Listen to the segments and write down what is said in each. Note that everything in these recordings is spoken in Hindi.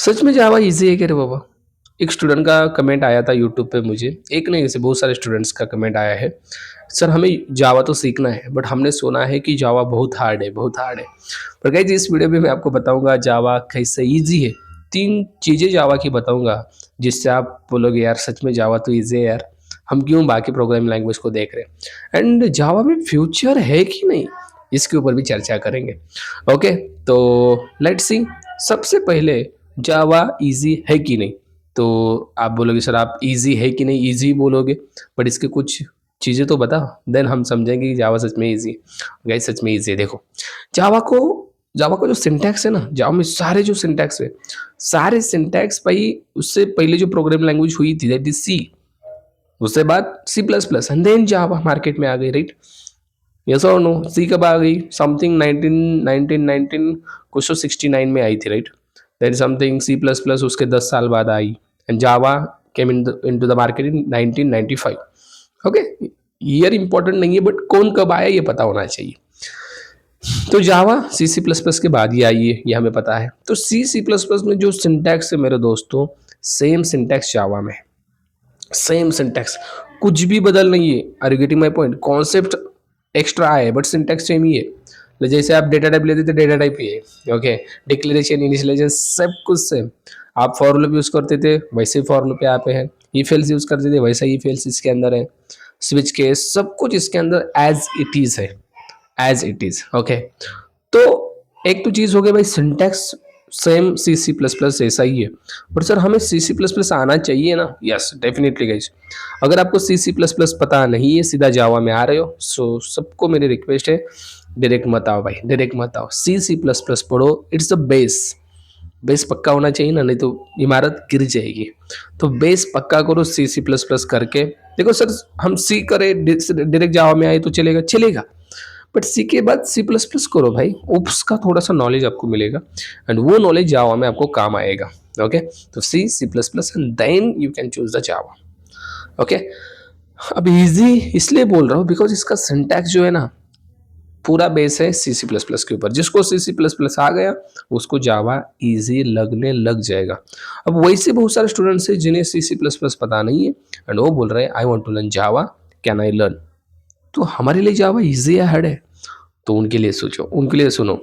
सच में जावा ईज़ी है क्या रे बाबा? एक स्टूडेंट का कमेंट आया था यूट्यूब पे मुझे, एक नहीं ऐसे बहुत सारे स्टूडेंट्स का कमेंट आया है। सर हमें जावा तो सीखना है बट हमने सुना है कि जावा बहुत हार्ड है, बहुत हार्ड है। पर गाइस इस वीडियो में मैं आपको बताऊँगा जावा कैसे ईज़ी है। 3 चीज़ें जावा की बताऊँगा जिससे आप बोलोगे यार सच में जावा तो ईज़ी है यार। हम क्यों बाकी प्रोग्रामिंग लैंग्वेज को देख रहे हैं? एंड जावा में फ्यूचर है कि नहीं? इसके ऊपर भी चर्चा करेंगे। ओके, तो लेट्स सी। सबसे पहले जावा ईज़ी है कि नहीं? तो आप बोलोगे सर आप ईज़ी है कि नहीं, ईज़ी बोलोगे बट इसके कुछ चीज़ें तो बताओ, देन हम समझेंगे कि जावा सच में ईज़ी है। गाइस सच में ईज़ी है। देखो, जावा को जावा का जो सिंटैक्स है ना, जावा में सारे जो सिंटैक्स है, सारे सिंटैक्स भाई उससे पहले जो प्रोग्रामिंग लैंग्वेज हुई थी दैट इज़ सी, उससे बाद C plus plus and then Java market में आ गई, राइट? यस और नो? सी कब आ गई? समथिंग 19 कुछ तो 69 में आई थी, right? Then something C plus plus उसके 10 साल बाद आई and Java came into the market in 1995। Okay, year important नहीं है बट कौन कब आया ये पता होना चाहिए। तो जावा सी सी प्लस प्लस के बाद ही आई है, ये हमें पता है। तो सी सी प्लस प्लस में जो सिंटैक्स है मेरे दोस्तों, सेम सिंटैक्स जावा में है, सेम सिंटैक्स, कुछ भी बदल नहीं है। Are you getting my point? Concept extra आए बट सिंटैक्स सेम ही है। जैसे आप डेटा टाइप लेते थे डेटा टाइप ही है। ओके, डिक्लेरेशन इनिशियलाइजेशन सब कुछ सेम। आप फॉर लूप यूज करते थे वैसे ही फॉर लूप पे आप हैं, इफ एल्स यूज करते थे वैसा ही इफ एल्स इसके अंदर है, स्विच केस सब कुछ इसके अंदर एज इट इज है, एज इट इज। ओके, तो एक तो चीज हो गई भाई, सिंटैक्स सेम सी सी प्लस प्लस ऐसा ही है। बट सर हमें सी सी प्लस प्लस आना चाहिए ना? Yes definitely guys. अगर आपको सी सी प्लस प्लस पता नहीं है, सीधा जावा में आ रहे हो, सो सबको मेरी रिक्वेस्ट है डायरेक्ट मत आओ भाई, डायरेक्ट मत आओ, सी सी प्लस प्लस पढ़ो। इट्स द बेस, बेस पक्का होना चाहिए ना, नहीं तो इमारत गिर जाएगी। तो बेस पक्का करो सी सी प्लस प्लस करके। देखो सर हम सी करें डायरेक्ट जावा में आए तो चलेगा, चलेगा, बट सी के बाद सी प्लस प्लस करो भाई, उसका थोड़ा सा नॉलेज आपको मिलेगा एंड वो नॉलेज जावा में आपको काम आएगा। ओके, तो C C plus plus and then you can choose the Java. Okay, अब इजी इसलिए बोल रहा हूँ बिकॉज इसका सिंटैक्स जो है ना, पूरा बेस है सी सी प्लस प्लस के ऊपर। जिसको सी सी प्लस प्लस आ गया उसको जावा इजी लगने लग जाएगा। अब वैसे बहुत सारे स्टूडेंट्स हैं जिन्हें सी सी प्लस प्लस पता नहीं है एंड वो बोल रहे हैं I want to learn Java, can I learn? तो हमारे लिए जावा इजी या हार्ड है? तो उनके लिए सोचो, उनके लिए सुनो।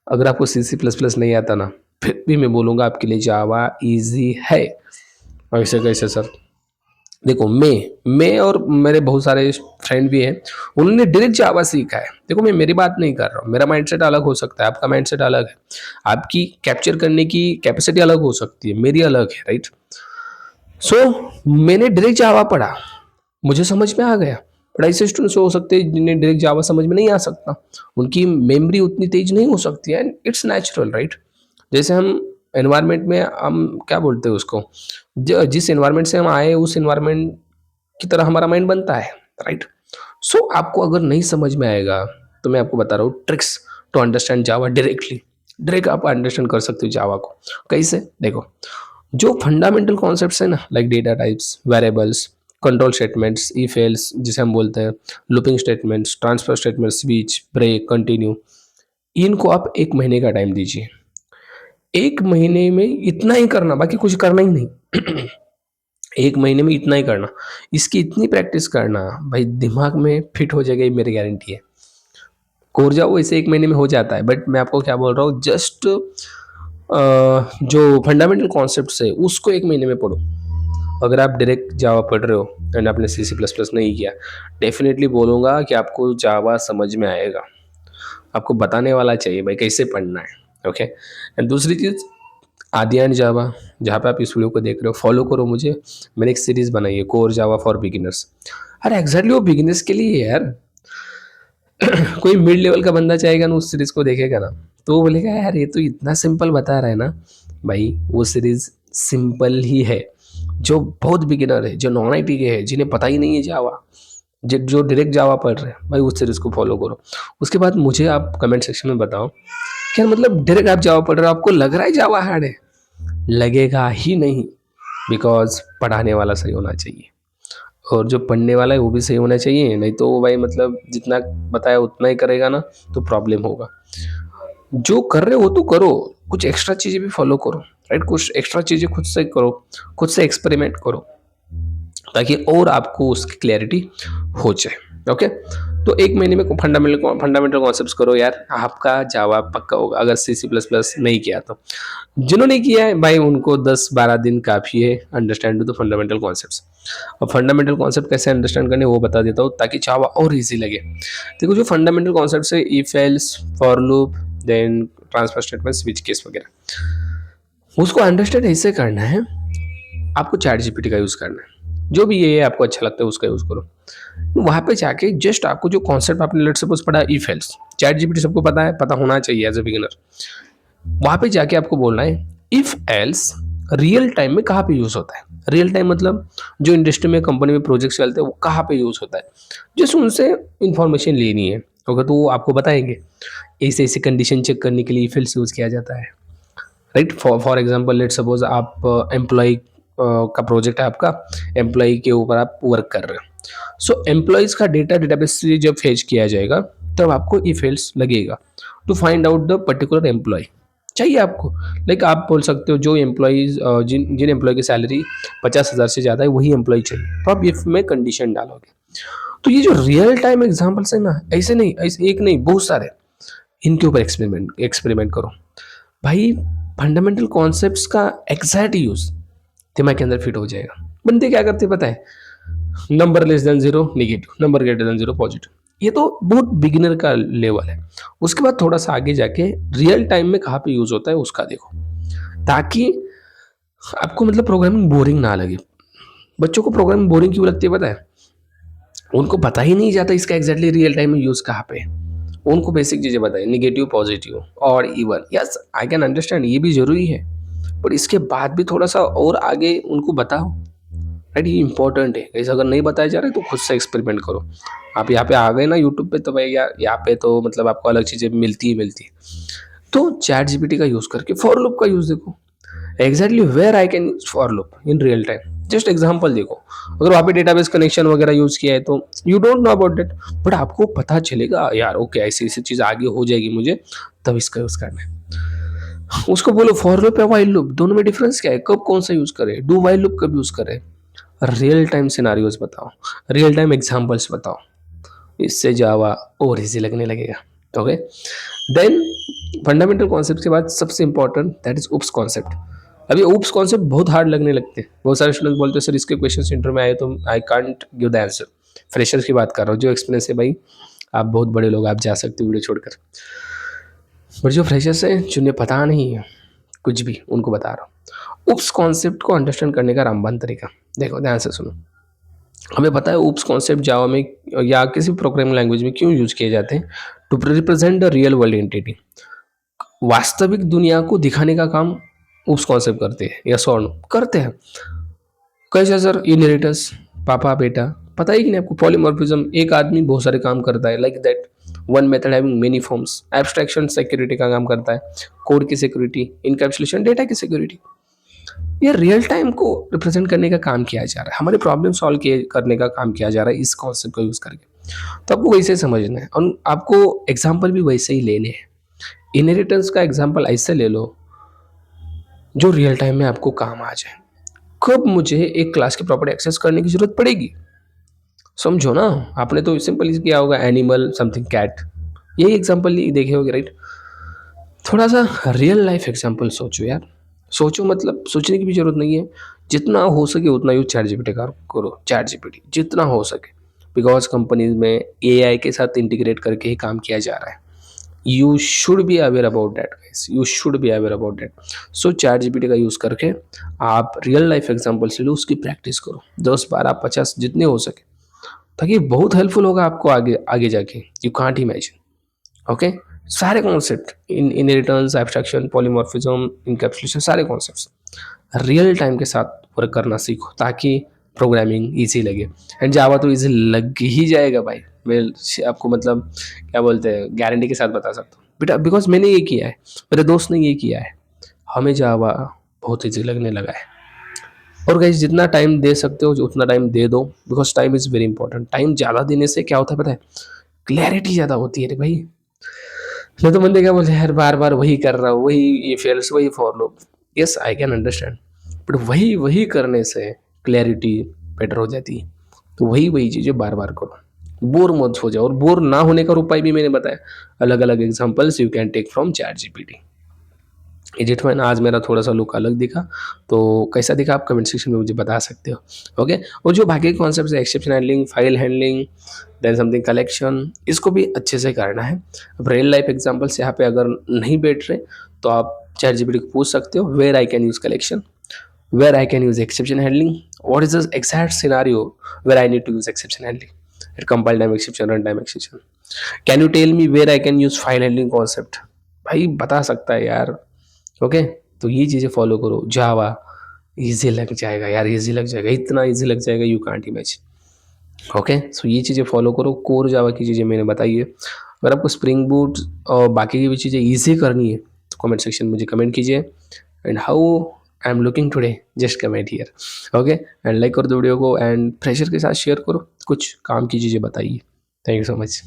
अगर आपको सी सी प्लस प्लस नहीं आता ना, फिर भी मैं बोलूँगा आपके लिए जावा इजी है। ऐसे कैसे सर? देखो मैं और मेरे बहुत सारे फ्रेंड भी हैं, उन्होंने डायरेक्ट जावा सीखा है। देखो मैं मेरी बात नहीं कर रहा हूँ, मेरा माइंडसेट अलग हो सकता है, आपका माइंडसेट अलग है, आपकी कैप्चर करने की कैपेसिटी अलग हो सकती है, मेरी अलग है, राइट? सो मैंने डायरेक्ट जावा पढ़ा, मुझे समझ में आ गया। बट ऐसे स्टूडेंट्स हो सकते हैं जिन्हें डायरेक्ट जावा समझ में नहीं आ सकता, उनकी मेमोरी उतनी तेज नहीं हो सकती है एंड इट्स नेचुरल, राइट? जैसे हम एनवायरनमेंट में हम क्या बोलते हैं उसको, जिस एनवायरनमेंट से हम आए उस एनवायरनमेंट की तरह हमारा माइंड बनता है, राइट? सो आपको अगर नहीं समझ में आएगा तो मैं आपको बता रहा हूँ tricks to understand Java directly. Direct आप अंडरस्टैंड कर सकते हो जावा को। कैसे? देखो, जो फंडामेंटल कॉन्सेप्ट्स है ना, like data types, variables, control statements, if else जिसे हम बोलते हैं, looping statements, transfer statement, switch, break, continue, इनको आप 1 महीने का टाइम दीजिए। 1 महीने में इतना ही करना, बाकी कुछ करना ही नहीं। 1 महीने में इतना ही करना, इसकी इतनी प्रैक्टिस करना, भाई दिमाग में फिट हो जाएगा, ये मेरी गारंटी है। कोर जाओ वैसे 1 महीने में हो जाता है, बट मैं आपको क्या बोल रहा हूँ, जस्ट जो फंडामेंटल कॉन्सेप्ट्स है उसको 1 महीने में पढ़ो। अगर आप डायरेक्ट जावा पढ़ रहे हो एंड आपने सी सी प्लस प्लस नहीं किया, डेफिनेटली बोलूँगा कि आपको जावा समझ में आएगा। आपको बताने वाला चाहिए भाई कैसे पढ़ना है। ओके, एंड दूसरी चीज़, आदि एंड जावा, जहाँ पे आप इस वीडियो को देख रहे हो, फॉलो करो मुझे। मैंने एक सीरीज़ बनाई है कोर जावा फॉर बिगिनर्स। अरे एग्जैक्टली वो बिगिनर्स के लिए है यार। कोई मिड लेवल का बंदा चाहेगा ना उस सीरीज़ को देखेगा ना, तो वो बोलेगा यार ये तो इतना सिंपल बता रहा है ना। भाई वो सीरीज़ सिंपल ही है। जो बहुत बिगिनर है, जो नॉन आईटी के हैं, जिन्हें पता ही नहीं है जावा, जो डायरेक्ट जावा पढ़ रहे हैं, भाई उस सीरीज़ को फॉलो करो। उसके बाद मुझे आप कमेंट सेक्शन में बताओ, क्या मतलब डायरेक्ट आप जावा पढ़ रहे हो, आपको लग रहा है जावा हार्ड है? लगेगा ही नहीं, बिकॉज पढ़ाने वाला सही होना चाहिए और जो पढ़ने वाला है वो भी सही होना चाहिए, नहीं तो वो भाई मतलब जितना बताया उतना ही करेगा ना, तो प्रॉब्लम होगा। जो कर रहे हो तो करो, कुछ एक्स्ट्रा चीज़ें भी फॉलो करो। राइट? कुछ एक्स्ट्रा चीज़ें खुद से करो, खुद से एक्सपेरिमेंट करो, ताकि और आपको उसकी क्लैरिटी हो जाए। ओके, तो 1 महीने में फंडामेंटल फंडामेंटल कॉन्सेप्ट्स करो यार, आपका जावा पक्का होगा, अगर सी सी प्लस प्लस नहीं किया तो। जिन्होंने किया है भाई, उनको 10-12 दिन काफ़ी है understand to the fundamental concepts. और फंडामेंटल कॉन्सेप्ट कैसे अंडरस्टैंड करने वो बता देता हूँ, ताकि जावा और ईजी लगे। देखो, जो फंडामेंटल कॉन्सेप्ट्स है, if else, for loop, then transfer statement, switch case वगैरह, उसको अंडरस्टैंड ऐसे करना है, आपको चैट जीपीटी का यूज़ करना है। जो भी ये आपको अच्छा लगता है उसका यूज़ करो। वहाँ पे जाके जस्ट आपको जो कॉन्सेप्ट आपने लेट्स सपोज पढ़ा, इफ एल्स, चैट जीपीटी सबको पता है, पता होना चाहिए एज ए बिगिनर। वहाँ पे जाके आपको बोलना है इफ एल्स रियल टाइम में कहाँ पे यूज़ होता है। रियल टाइम मतलब जो इंडस्ट्री में, कंपनी में प्रोजेक्ट्स चलते हैं, वो कहाँ पे यूज़ होता है, जस्ट उनसे इंफॉर्मेशन लेनी है। ओके, तो वो आपको बताएंगे ऐसे ऐसे कंडीशन चेक करने के लिए इफ एल्स यूज़ किया जाता है, right? For example let's suppose आप एम्प्लॉय का प्रोजेक्ट है आपका, एम्प्लॉय के ऊपर आप वर्क कर रहे हो। सो एम्प्लॉयज़ का डेटा डेटाबेस से जब फेच किया जाएगा, तब आपको इफ एल्स लगेगा to find out the particular employee चाहिए आपको। लाइक आप बोल सकते हो जो एम्प्लॉयज़ जिन जिन एम्प्लॉय की सैलरी 50,000 से ज़्यादा है, वही एम्प्लॉय चाहिए, तो आप इफ में कंडीशन डालोगे। तो ये जो रियल टाइम एग्जांपल्स है ना, ऐसे नहीं, ऐसे एक नहीं, बहुत सारे, इनके ऊपर एक्सपेरिमेंट एक्सपेरिमेंट करो भाई। फंडामेंटल कॉन्सेप्ट्स का एग्जैक्ट यूज दिमाग के अंदर फिट हो जाएगा। बंदे क्या करते पता है, number less than zero negative, number greater than zero positive, ये तो बहुत बिगिनर का लेवल है। उसके बाद थोड़ा सा आगे जाके रियल टाइम में कहाँ पे यूज होता है उसका देखो, ताकि आपको मतलब प्रोग्रामिंग बोरिंग ना लगे। बच्चों को प्रोग्रामिंग बोरिंग क्यों लगती है पता है, उनको पता ही नहीं जाता इसका एग्जैक्टली रियल टाइम में यूज कहाँ पे है। उनको बेसिक चीजें बताए, निगेटिव, पॉजिटिव और even, yes I can understand, ये भी जरूरी है, पर इसके बाद भी थोड़ा सा और आगे उनको बताओ, राइट? ये इंपॉर्टेंट है। ऐसा अगर नहीं बताया जा रहा है तो खुद से एक्सपेरिमेंट करो। आप यहाँ पे आ गए ना यूट्यूब पे, तो भाई यार यहाँ पे तो मतलब आपको अलग चीज़ें मिलती ही मिलती है। तो चैट जीपीटी का यूज़ करके फॉर लूप का यूज़ देखो, exactly where I can use for loop in real time. Just example देखो, अगर वहाँ पे डेटाबेस कनेक्शन वगैरह यूज़ किया है तो you don't know about date, but आपको पता चलेगा यार, ओके ऐसी ऐसी चीज़ आगे हो जाएगी मुझे, तब इसका यूज़ करना है। उसको बोलो फॉर लूप या वाइल लूप, दोनों में डिफरेंस क्या है, कब कौन सा यूज़ करें, डू वाइल लूप कब यूज़ करें, रियल टाइम सिनारियोज बताओ, रियल टाइम एग्जांपल्स बताओ, इससे जावा और इजी लगने लगेगा। ओके, देन फंडामेंटल कॉन्सेप्ट के बाद सबसे important that is oops concept. अभी उप्स कॉन्सेप्ट बहुत हार्ड लगने लगते हैं, बहुत सारे स्टूडेंट बोलते हैं सर इसके क्वेश्चन इंटर में आए तो I can't give the answer. Freshers की बात कर रहा हूँ, जो एक्सपीरियंस है भाई, आप बहुत बड़े लोग, आप जा सकते हो वीडियो छोड़कर, बट जो फ्रेशर्स है जिन्हें पता नहीं है कुछ भी, उनको बता रहा हूँ उप्स कॉन्सेप्ट को अंडरस्टैंड करने का रामबान तरीका। देखो ध्यान से सुनो, हमें पता है उप्स कॉन्सेप्ट जावा में या किसी भी प्रोग्रामिंग लैंग्वेज में क्यों यूज किए जाते हैं, to represent the real world entity. वास्तविक दुनिया को दिखाने का काम उप्स कॉन्सेप्ट करते हैं, या सॉर्न करते हैं। कैसे सर, इनहेरिटेंस, पापा बेटा, पता है कि नहीं आपको, पॉलीमॉर्फिज्म, एक आदमी बहुत सारे काम करता है, like that one method having many forms, abstraction security का काम करता है, कोड की सिक्योरिटी, इनकैप्सुलेशन, डेटा की सिक्योरिटी। ये रियल टाइम को रिप्रेजेंट करने का काम किया जा रहा है, हमारे प्रॉब्लम सॉल्व करने का काम किया जा रहा है इस कॉन्सेप्ट को यूज करके। तो आपको वैसे समझना है और आपको एग्जाम्पल भी वैसे ही लेने हैं। इनहेरिटेंस का एग्जाम्पल ऐसे ले लो जो रियल टाइम में आपको काम आ जाए। कब मुझे एक क्लास की प्रॉपर्टी एक्सेस करने की जरूरत पड़ेगी, समझो ना। आपने तो सिंपल किया होगा, एनिमल समथिंग कैट, यही एग्जाम्पल देखे होगे, राइट? थोड़ा सा रियल लाइफ एग्जाम्पल सोचो यार, सोचो, मतलब सोचने की भी जरूरत नहीं है, जितना हो सके उतना यूज चैट जीपीटी का करो, चैट जीपीटी जितना हो सके, बिकॉज कंपनीज में एआई के साथ इंटीग्रेट करके ही काम किया जा रहा है। You should be aware about that guys, you should be aware about that. So chat GPT का यूज करके आप रियल लाइफ एग्जाम्पल से लो, उसकी प्रैक्टिस करो 10, 12, 50 जितने हो सके, ताकि बहुत हेल्पफुल होगा आपको आगे आगे जाके, यू कांट इमेजिन। ओके, सारे concept inheritance, abstraction, polymorphism, encapsulation, सारे कॉन्सेप्ट्स रियल टाइम के साथ वर्क करना सीखो, ताकि प्रोग्रामिंग इजी लगे। एंड जावा तो इजी लग ही जाएगा भाई, मैं आपको मतलब क्या बोलते हैं, गारंटी के साथ बता सकता हूँ बेटा, बिकॉज मैंने ये किया है, मेरे दोस्त ने ये किया है, हमें जावा बहुत ईजी लगने लगा है। और गाइस जितना टाइम दे सकते हो उतना टाइम दे दो, because time is very important. Time ज़्यादा देने से क्या होता है पता है, क्लैरिटी ज़्यादा होती है रे भाई। नहीं तो बंदे क्या बोलते हैं यार, बार बार वही कर रहा हूँ, वही ये फेल्स, वही for loop, yes I can understand, but वही वही करने से क्लैरिटी बेटर हो जाती है। तो वही वही चीज़ें बार बार करो, बोर मत हो जाओ। और बोर ना होने का उपाय भी मैंने बताया, अलग अलग examples you can take from ChatGPT. Edit man आज मेरा थोड़ा-सा लुक अलग दिखा, तो कैसा दिखा आप कमेंट सेक्शन में मुझे बता सकते हो, ओके? और जो बाकी के कॉन्सेप्ट्स हैं, exception handling, file handling, then something collection, इसको भी अच्छे से करना है। अब रियल लाइफ एग्जांपल्स यहाँ पे अगर नहीं बैठ रहे, तो आप चैट जीपीटी को पूछ सकते हो, where I can use collection, where I can use exception handling, what is the exact scenario where I need to use exception handling, at compile time exception, run time exception. Can you tell me where I can use file handling concept? भाई बता सकता है यार। ओके, तो ये चीज़ें फॉलो करो। जावा इजी लग जाएगा यार, इजी लग जाएगा, इतना इजी लग जाएगा यू कांट इमेजिन। ओके, सो ये चीज़ें फॉलो करो। कोर जावा की चीज़ें मैंने बताई है। अगर आपको स्प्रिंग बूट और बाकी की भी चीज़ें इजी करनी है, तो कमेंट सेक्शन में मुझे कमेंट कीजिए। And how I am looking today, just comment here. Okay, and like कर दो वीडियो को, एंड प्रेशर के साथ शेयर करो, कुछ काम की चीज़ें बताइए। Thank you so much.